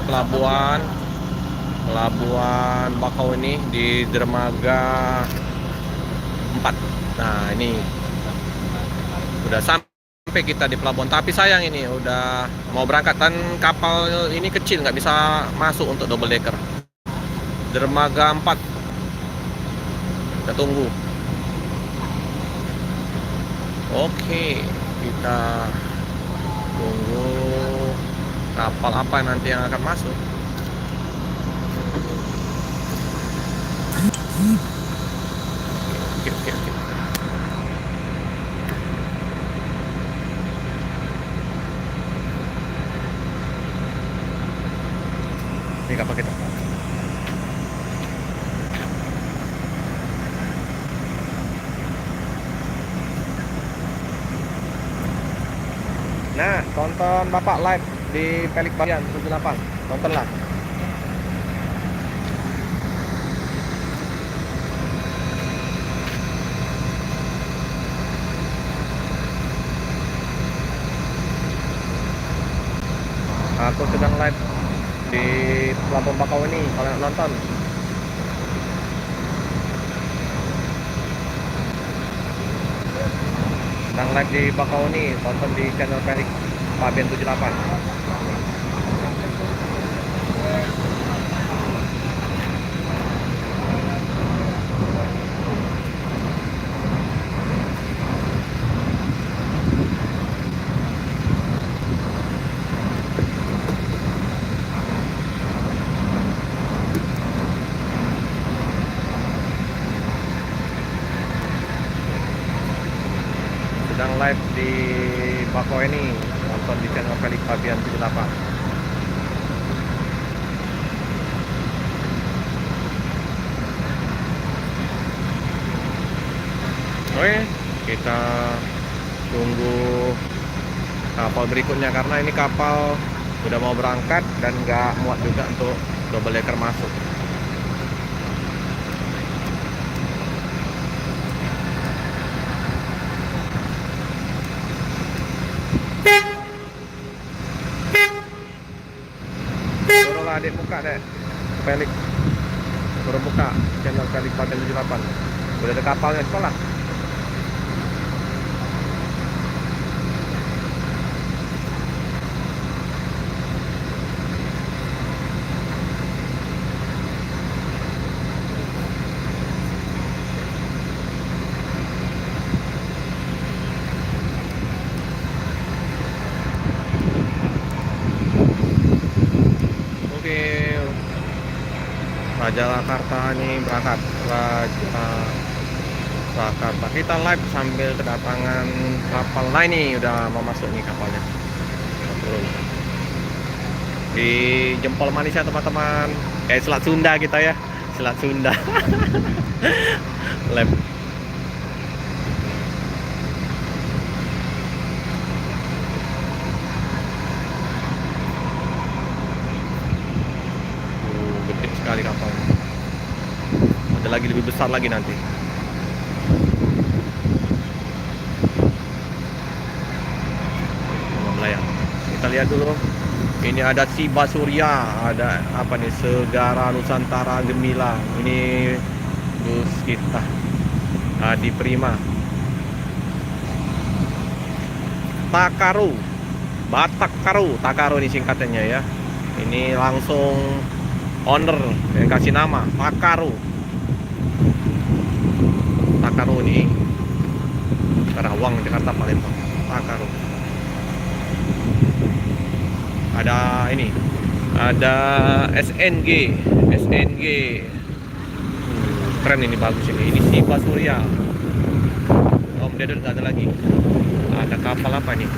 Pelabuhan Bakau ini di dermaga 4. Nah, ini udah sampai kita di pelabuhan, tapi sayang ini udah mau berangkat dan kapal ini kecil, nggak bisa masuk untuk double decker. Dermaga 4, kita tunggu. Oke, kita tunggu kapal apa nanti yang akan masuk. Oke. Ini kapal kita. Nah, tonton Bapak live di Pelik Bagian 78. Tontonlah. Aku sedang live di Pelabuhan Bakau ini, kalau nonton. Sedang live di Bakau ini, tonton di channel Pelik Pabian 78. Sedang live di Bakau ini, nonton di channel Pelik Pabian 78. Oke, kita tunggu kapal berikutnya karena ini kapal udah mau berangkat dan nggak muat juga untuk double decker masuk. Suruhlah adik buka deh, Pelik. Suruh buka channel Pelik Pabian 78. Udah ada kapalnya sekolah. Raja Jakarta ini berangkat. Raja Jakarta, kita live sambil kedatangan kapal. Nah, ini udah mau masuk nih kapalnya. Di Jempol Manis ya teman-teman, kayak Selat Sunda kita ya, Selat Sunda. Live. Gede sekali kapalnya. Ada lagi lebih besar lagi nanti. Melayang. Kita lihat dulu. Ini ada Siba Surya, ada apa nih, Segara Nusantara Gemilang. Ini bus kita Adi Prima. Takaru, Batak Karu, Takaru ini singkatannya ya. Ini langsung owner yang kasih nama Takaru. Takaru ini Karawang, Jakarta, Palembang. Takaru. Ada ini, ada SNG. Keren ini, bagus ini Siba Surya. Om Dedon nggak ada lagi. Ada kapal apa nih?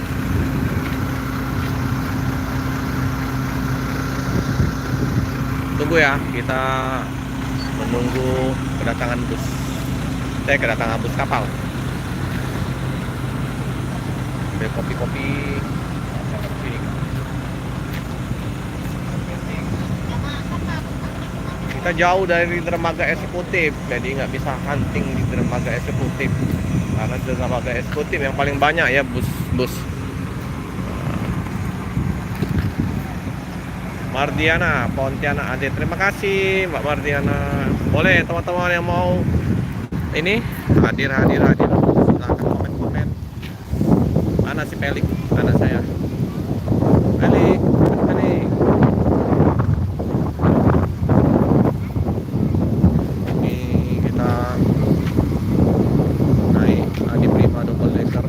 Tunggu ya, kita menunggu kedatangan bus. Kedatangan bus kapal. Ambil kopi-kopi. Kita jauh dari dermaga eksekutif, jadi nggak bisa hunting di dermaga eksekutif. Karena dermaga eksekutif yang paling banyak ya bus-bus. Mardiana, Pontianak Ade. Terima kasih Mbak Mardiana. Boleh teman-teman yang mau ini hadir. Silahkan komen-komen. Mana si Pelik? Anak saya. Pelik. Ini kita naik Adi Prima double decker.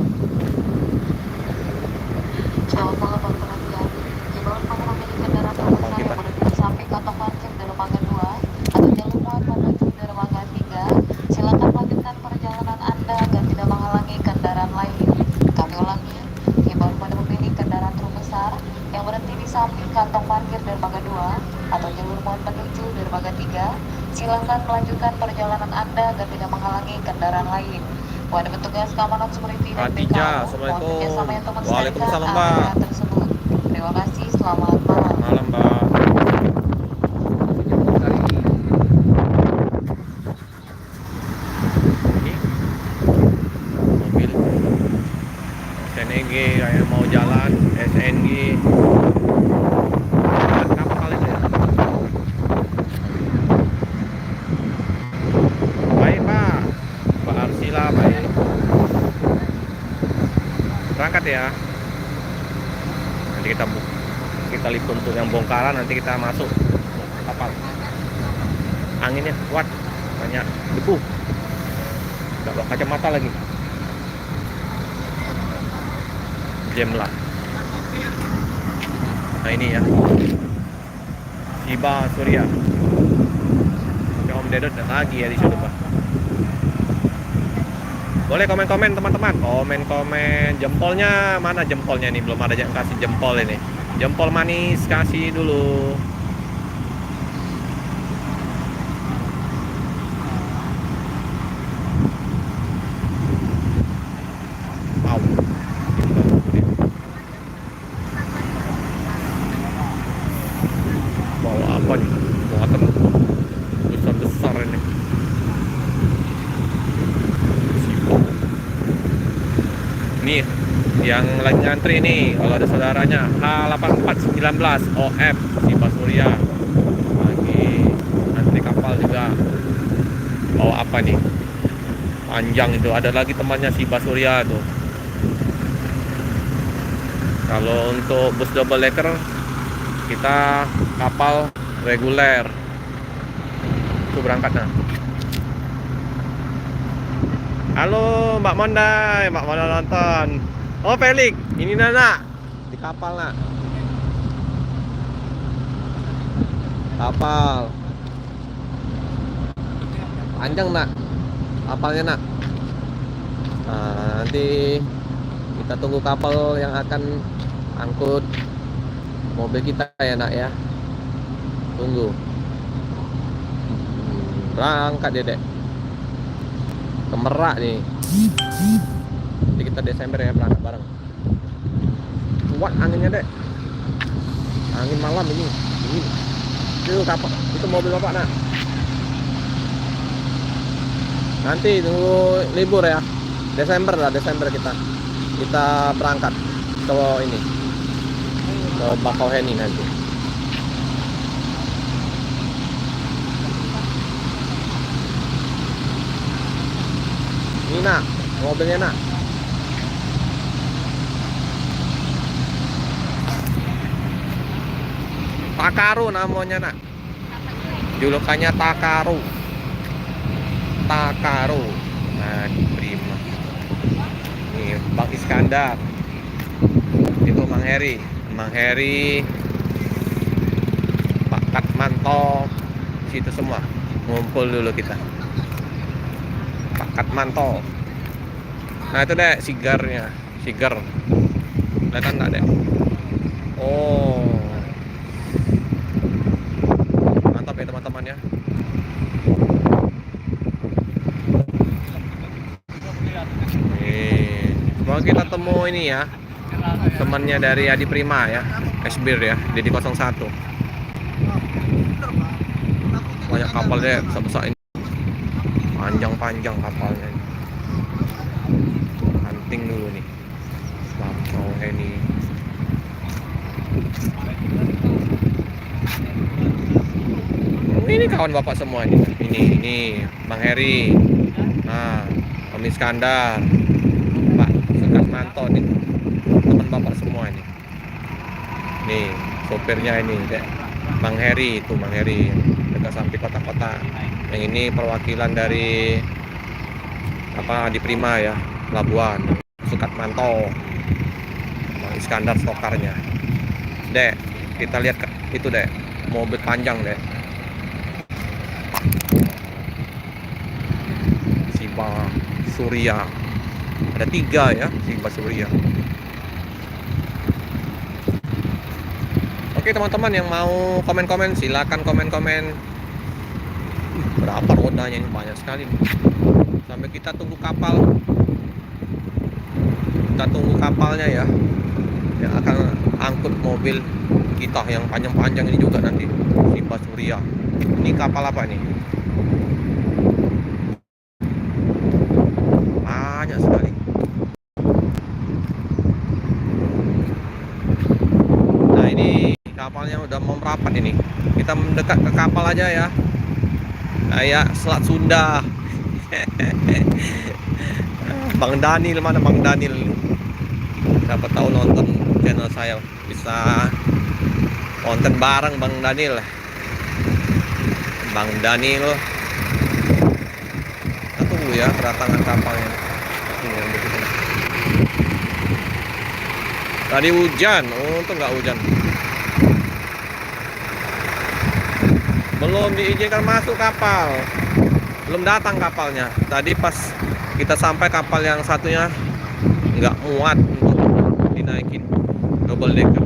Selamat malam Bang Perhatian. Himbauan pengemudi kendaraan terbesar yang menuju samping kantong parkir dermaga 2 atau jalur muat menuju dermaga 3, silakan melanjutkan perjalanan Anda agar tidak menghalangi kendaraan lain. Kami ulangi, himbauan pada pemilik kendaraan truk besar yang berhenti di samping kantong parkir dermaga 2 atau jalur muat menuju dermaga 3, silakan melanjutkan perjalanan Anda agar tidak menghalangi kendaraan lain. Wadah petugas keamanan security dan Adija, BKO mohon kerjasama yang teman Waalaikumsalam, Mbak. tersebut. Terima kasih, selamat malam. Malam, Mbak. Ini mobil SNG kayak mau jalan, SNG. Kenapa kalian ya? Baik, Pak. Mbak Arsila, baik. Berangkat ya. Nanti kita liput untuk yang bongkaran, nanti kita masuk kapal. Anginnya kuat, banyak debu. Nggak bawa kacamata lagi. Jam lah. Nah ini ya, Siba Surya. Om Dedot lagi ya di situ, Pak. Boleh komen-komen teman-teman. Komen-komen jempolnya, mana jempolnya nih? Belum ada yang kasih jempol ini. Jempol manis kasih dulu. Au. Bawa apa nih? Muatan besar-besar ini. Nih yang lagi ngantri nih, kalau ada saudaranya H8419 OF Siba Surya lagi ngantri kapal juga. Bawa apa nih? Panjang itu, ada lagi temannya Siba Surya tuh. Kalau untuk bus double decker kita kapal reguler itu berangkat nah. Halo Mbak Mondai, Mbak Mondai nonton. Oh Pelik, ini Nana di kapal nak. Kapal panjang nak, kapalnya nak. Nah, nanti kita tunggu kapal yang akan angkut mobil kita ya nak ya. Tunggu. Berangkat Dedek. Ke Merak nih. Nanti kita Desember ya berangkat bareng. Kuat anginnya Dek. Angin malam ini. Itu kapal, itu mobil Bapak nak. Nanti tunggu libur ya. Desember kita berangkat ke ini. Ke Bakauheni nanti. Ini nak, mobilnya nak. Takaru namanya nak. Julukannya Takaru. Nah, Prima. Nih, Bang Iskandar. Itu Mang Heri. Pak Katmanto. Situ semua. Ngumpul dulu kita. Pak Katmanto. Nah itu deh Sigar. Kelihatan nggak deh? Oh, mantap ya teman-teman ya. Semoga kita temu ini ya, temannya dari Adi Prima ya, Esbir ya, Dedi 01. Banyak kapal deh, besar-besar ini. Panjang kapalnya. Hunting dulu nih. Bakauheni. Ini kawan bapak semua ini. Ini Bang Heri. Nah, Om Iskandar, Pak Sukasmanto nih. Teman bapak semua ini. Nih, sopirnya ini, Dek. Bang Heri itu Bang Heri dekat sampai kota-kota. Yang ini perwakilan dari apa di Prima ya, Labuan. Sukatmanto. Bang Iskandar stokarnya. Dek, kita lihat itu, Dek. Mobil panjang, Dek. Siba Surya. Ada 3 ya, Siba Surya. Oke teman-teman yang mau komen-komen silakan komen-komen. Berapa rodanya ini, banyak sekali. Sampai kita tunggu kapal. Kita tunggu kapalnya ya. Yang akan angkut mobil kita yang panjang-panjang ini juga nanti. Siba Surya. Ini kapal apa nih? Banyak sekali. Nah ini kapalnya udah mau merapat ini. Kita mendekat ke kapal aja ya. Kayak Selat Sunda. Bang Daniel, mana Bang Daniel? Siapa tahu nonton channel saya bisa konten bareng Bang Daniel. Bang Daniel. Kita tunggu ya kedatangan kapalnya. Tadi hujan, untung nggak hujan. Belum diizinkan masuk kapal, belum datang kapalnya. Tadi pas kita sampai kapal yang satunya nggak muat untuk dinaikin double decker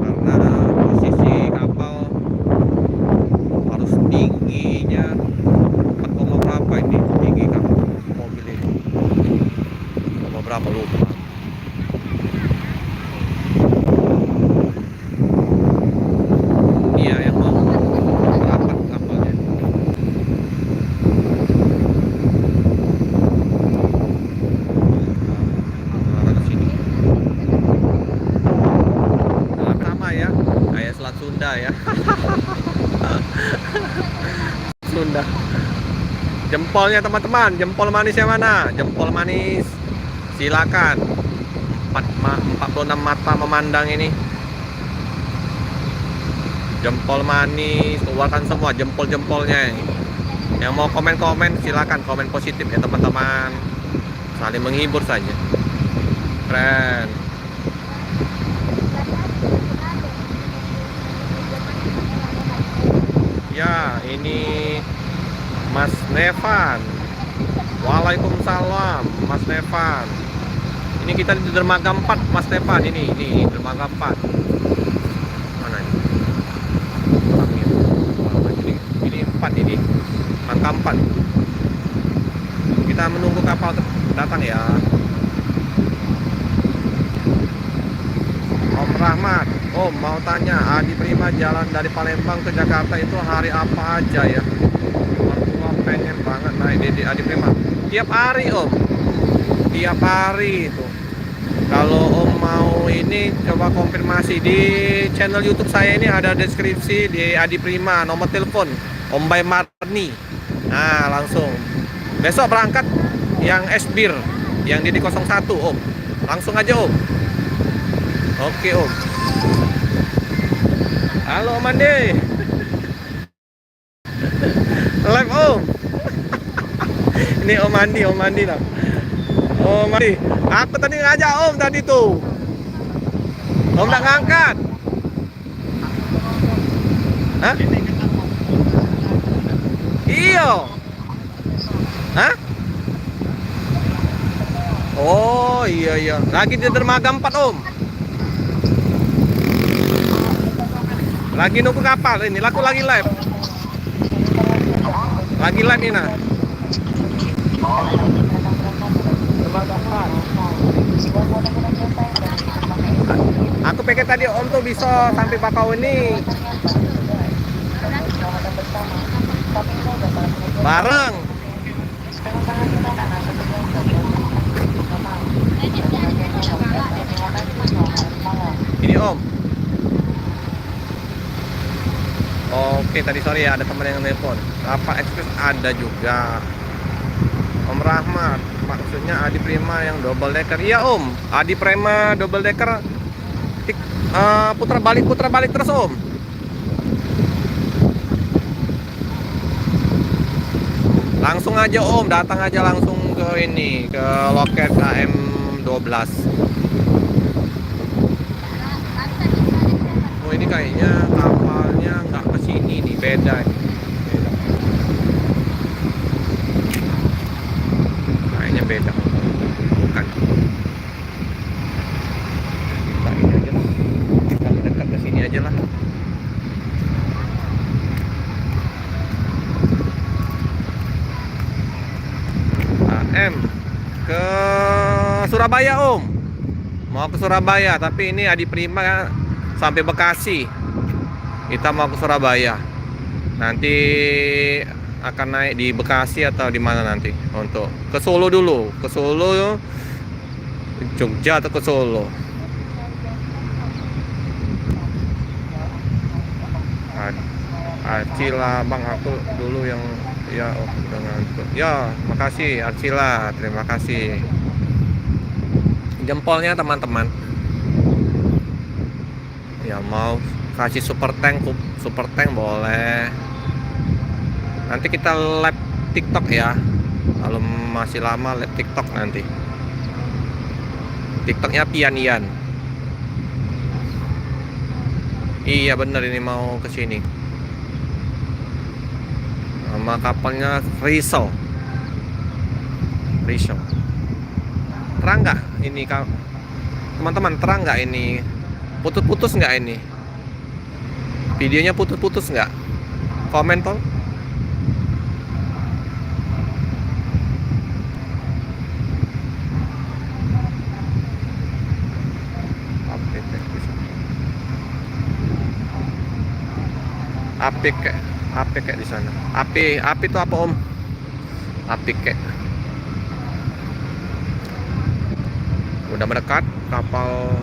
karena posisi kapal harus tingginya 4, berapa ini tinggi kapal mobil ini, berapa lupa. Iya yang mau merapat kapalnya. Arah sini. Nah, sama ya, kayak Selat Sunda ya. Sunda. Jempolnya teman-teman, jempol manisnya mana? Jempol manis. Silakan. 46 mata memandang ini. Jempol manis, keluarkan semua jempol-jempolnya. Yang mau komen-komen silakan komen positif ya teman-teman. Saling menghibur saja. Keren. Ya, ini Mas Nevan. Waalaikumsalam, Mas Nevan. Ini kita di dermaga 4, Mas Nevan. Ini dermaga 4. Mana ini? Ini 4 ini. Angka 4. Kita menunggu kapal datang ya. Om Rahmat, Om mau tanya, Adi Prima jalan dari Palembang ke Jakarta itu hari apa aja ya? Mertua pengen banget naik di Adi Prima. Tiap hari Om, tiap hari itu. Kalau Om mau ini coba konfirmasi di channel YouTube saya ini ada deskripsi di Adi Prima, nomor telepon Om Bay Marni. Nah langsung besok berangkat yang Esbir yang di 01 Om, langsung aja Om. Oke Om. Halo Om Andi. Live Om. Ini Om Andi lah. Om Andi. Aku tadi ngajak Om tadi tuh. Om tak ngangkat. Hah? Iya. Hah? Oh iya. Lagi di dermaga 4 Om. Lagi nunggu kapal ini, aku lagi live. Lagi live ini nah. Aku pikir tadi Om tuh bisa sampai Bakauheni. Bareng. Ini Om. Oke, tadi sore ya ada teman yang nelpon. Rafa Express ada juga. Om Rahmat, maksudnya Adi Prima yang double decker. Iya Om, Adi Prima double decker. Putar balik terus Om. Langsung aja Om, datang aja langsung ke ini, ke loket KM 12. Oh ini kayaknya kapalnya nggak ke sini nih, beda ini. Beda. Kayaknya beda. Bukan. Kita ini aja lah. Kita dekat ke sini aja lah. AM ke Surabaya Om. Mau ke Surabaya, tapi ini Adi Prima sampai Bekasi. Kita mau ke Surabaya. Nanti akan naik di Bekasi atau di mana nanti untuk ke Solo dulu, ke Solo, Jogja atau ke Solo. Acila bang, aku dulu yang ya udah ngantuk. Ya makasih Acila, terima kasih jempolnya teman-teman. Ya mau kasih super tank boleh. Nanti kita live TikTok ya. Kalau masih lama live TikTok nanti. TikToknya Pian Ian. Iya bener, ini mau ke sini. Nama kapalnya Riso. Terang nggak ini teman-teman? Terang nggak ini? Putus-putus nggak ini? Videonya putus-putus nggak? Komen tol. Apik kayak di sana. Api itu apa Om? Apik kayak. Udah mendekat kapal.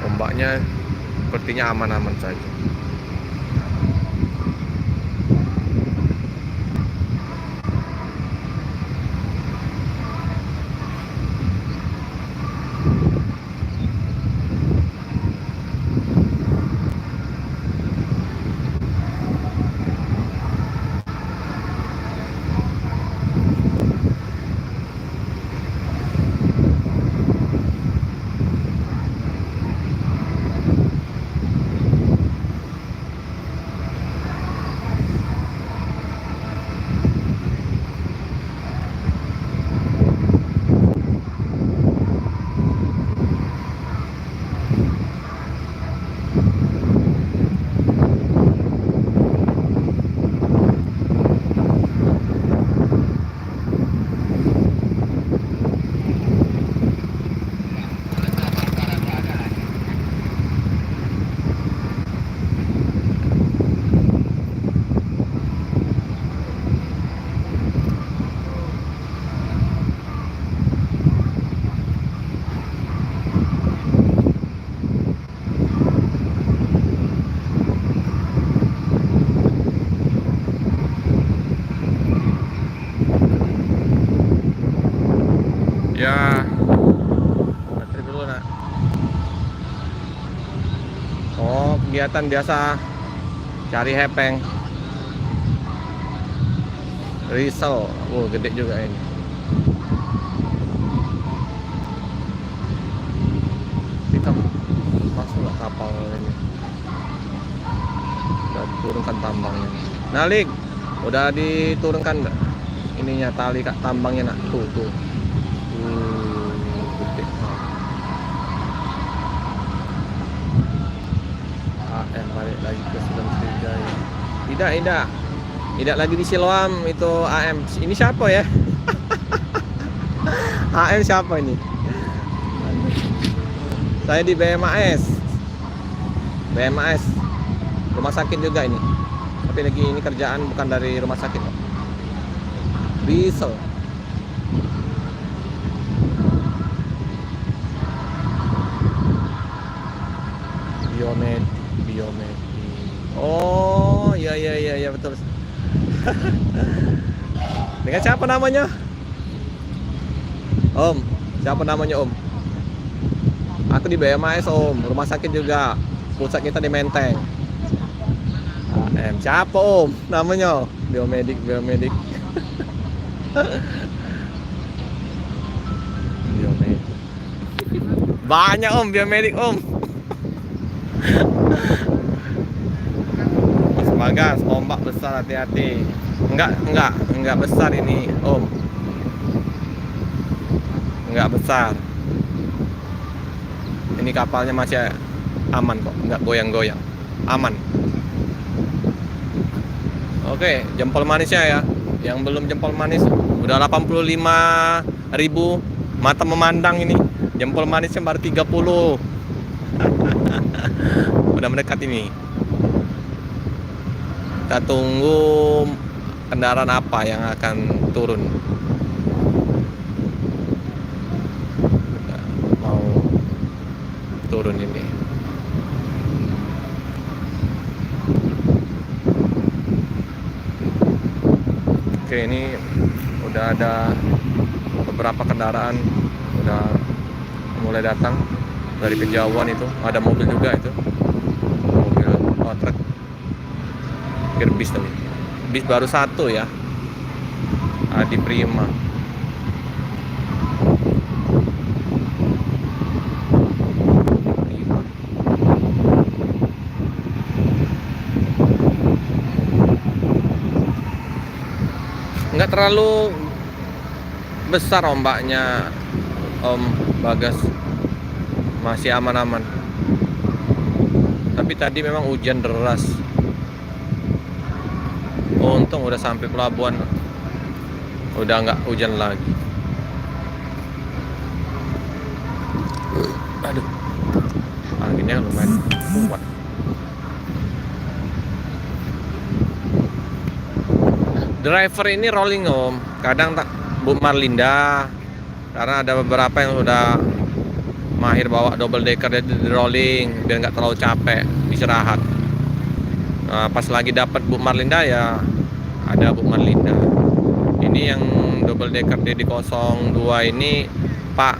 Ombaknya sepertinya aman-aman saja. Ya, baterai dulu nak. Oh, kegiatan biasa cari hepeng. Risau, oh gede juga ini. Kita masuk kapal ini. Udah diturunkan tambangnya. Nalik, udah diturunkan ininya tali kak tambangnya nak. Tuh. Gede. Balik lagi ke Siloam Sriwijaya. Tidak lagi di Siloam itu AM. Ini siapa ya? AM siapa ini? Saya di BMAS. Rumah sakit juga ini. Tapi lagi ini kerjaan bukan dari rumah sakit. Diesel. Biomed, Biomed. Oh, iya iya iya iya betul. Dengan siapa namanya? Om, siapa namanya Om? Aku di BMAS Om, rumah sakit juga. Pusat kita di Menteng. Siapa Om? Namanya Biomedik, Biomedik. Biomedik. Banyak Om, Biomedik Om. Mas Bagas, ombak besar, hati-hati. Enggak besar ini Om. Enggak besar. Ini kapalnya masih aman kok, enggak goyang-goyang. Aman. Oke, jempol manisnya ya. Yang belum jempol manis udah 85.000 mata memandang ini. Jempol manisnya baru 30. Udah mendekat ini. Kita tunggu kendaraan apa yang akan turun. Udah mau turun ini. Oke, ini udah ada beberapa kendaraan udah mulai datang dari kejauhan itu. Ada mobil juga itu. Mobil truk. Kira bis tadi. Bis baru satu ya. Adi Prima. Nggak terlalu besar ombaknya Om Bagas, masih aman-aman. Tapi tadi memang hujan deras. Untung udah sampai pelabuhan, udah nggak hujan lagi. Aduh, anginnya lumayan kuat. Driver ini rolling Om, kadang tak Bu Marlinda, karena ada beberapa yang sudah mahir bawa double decker di rolling biar nggak terlalu capek, istirahat. Nah, pas lagi dapat Bu Marlinda ya ada Bu Marlinda. Ini yang double decker DD02 ini Pak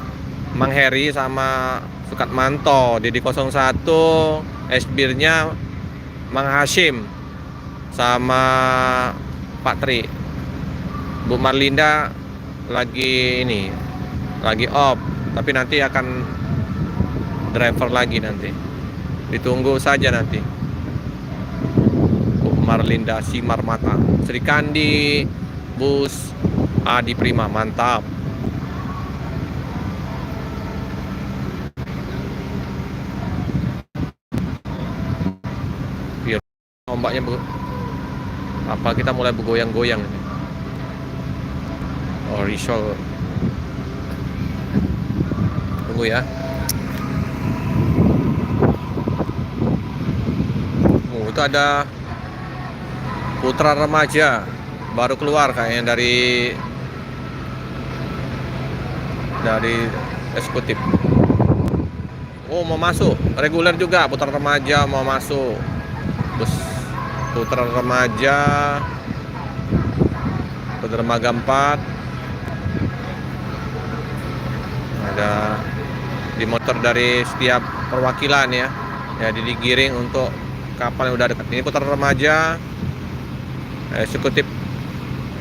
Mang Heri sama Sukatmanto. DD01 esbirnya Mang Hashim sama Pak Tri. Bu Marlinda lagi off, tapi nanti akan driver lagi nanti. Ditunggu saja nanti. Bu Marlinda Simar Mata, Sri Kandi, Bus Adi Prima, mantap. Biar ombaknya apa kita mulai bergoyang-goyang ini. Oh, risol. Tunggu ya. Oh, itu ada putra remaja baru keluar kayaknya dari eksekutif. Oh, mau masuk. Reguler juga putra remaja mau masuk. Terus putra remaja dermaga 4 ada di motor dari setiap perwakilan ya digiring untuk kapal yang udah dekat. Ini putra remaja eksekutif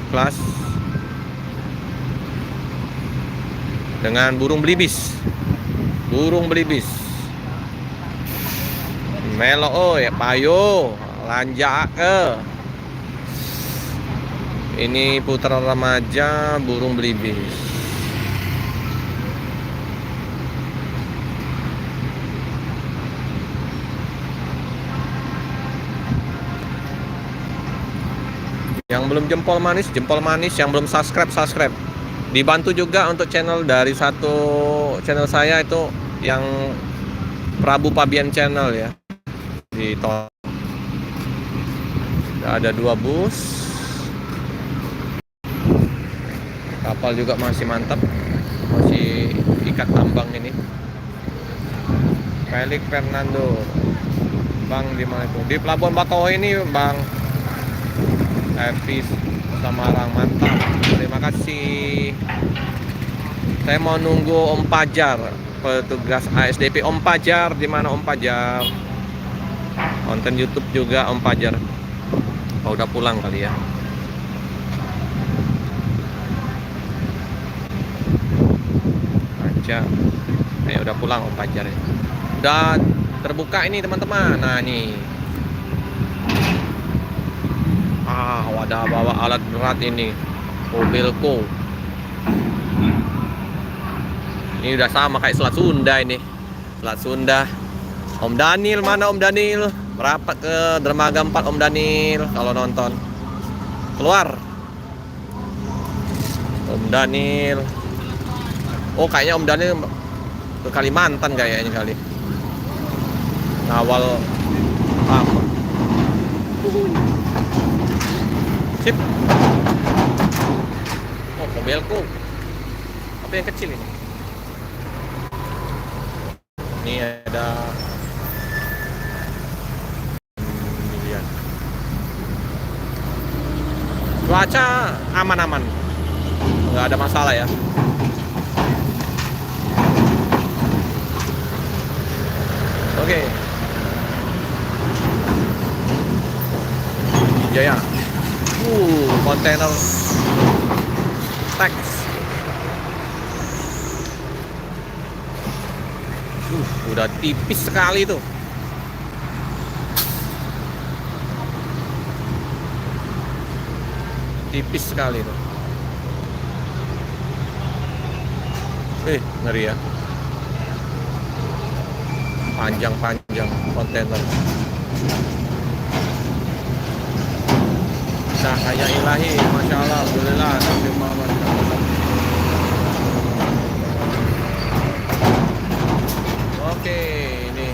kelas dengan burung belibis melo ya payo lanjak ke. Ini putra remaja burung belibis. Yang belum jempol manis, yang belum subscribe. Dibantu juga untuk channel dari satu channel saya itu yang Prabu Pabian channel ya. Ada 2 bus. Kapal juga masih mantap, masih ikat tambang ini. Felix Fernando. Bang di mana itu? Di Pelabuhan Bakauheni ini, Bang. Evis Samarang, mantap. Terima kasih. Saya mau nunggu Om Pajar, petugas ASDP. Om Pajar, di mana Om Pajar? Konten YouTube juga Om Pajar. Oh, udah pulang kali ya. Pajar. Udah pulang Om Pajar ya. Udah terbuka ini teman-teman. Nah, nih. Wadah bawa alat berat ini. Mobilku. Ini udah sama kayak Selat Sunda ini. Selat Sunda. Om Daniel, mana Om Daniel? Merapat ke Dermaga 4 Om Daniel kalau nonton. Keluar. Om Daniel. Oh, kayaknya Om Daniel ke Kalimantan kayaknya kali. Ngawal apa? Sip. Oh, mobilku. Apa yang kecil ini? Ini ada ini lihat. Cuaca aman-aman. Nggak ada masalah ya. Oke. Jaya. Kontainer teks. Udah tipis sekali tuh. Tipis sekali tuh. Ngeri ya. Panjang-panjang kontainer. Cahaya ilahi, Masya Allah, Alhamdulillah, Nabi Muhammad. Oke, ini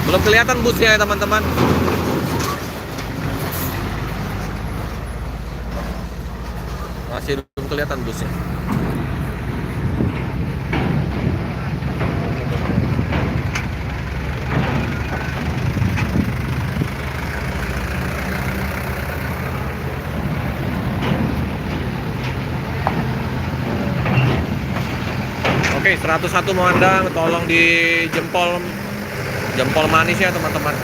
belum kelihatan busnya ya teman-teman. Masih belum kelihatan busnya. Oke, 101 Moandang, tolong di jempol manis ya teman-teman.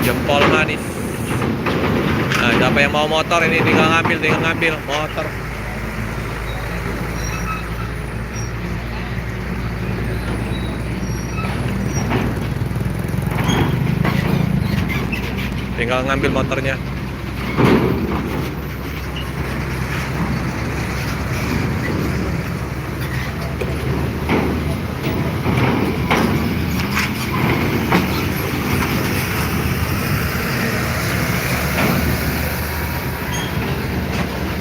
Jempol manis. Nah, siapa yang mau motor ini tinggal ngambil motor. Tinggal ngambil motornya.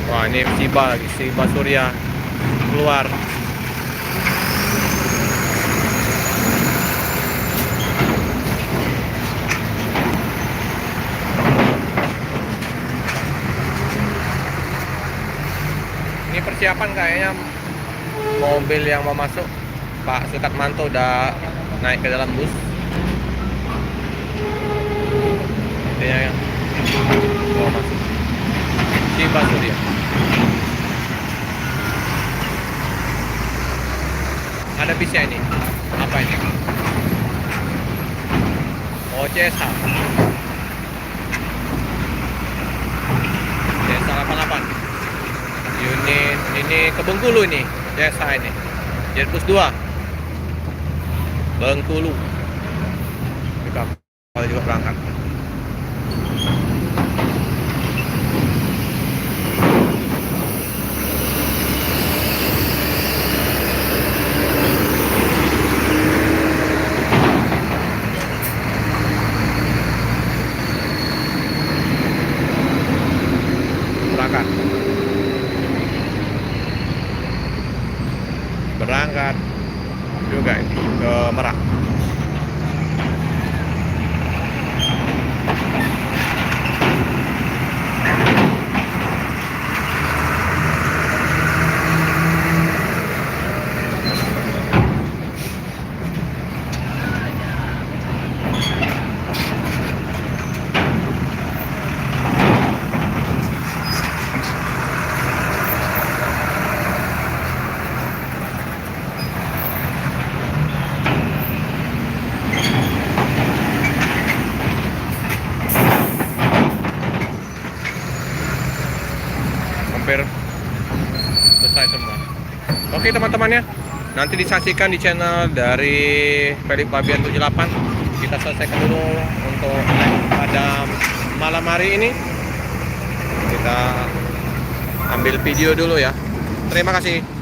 Wah, ini Siba Surya keluar. Ini persiapan kayaknya mobil yang mau masuk. Pak Sukatmanto udah naik ke dalam bus. Dia yang mau masuk. Siba Surya. Ada bisnya ini. Apa ini? CSH. CSH 88. Unit ini ke Bengkulu ini. CSH ini. Jetbus 2. Bengkulu. Ini kapal juga berangkat. Berangkat juga ini ke Merak. hampir selesai semua. Oke teman-teman ya, nanti disaksikan di channel dari Felix Babian 78. Kita selesaikan dulu untuk pada malam hari ini. Kita ambil video dulu ya. Terima kasih.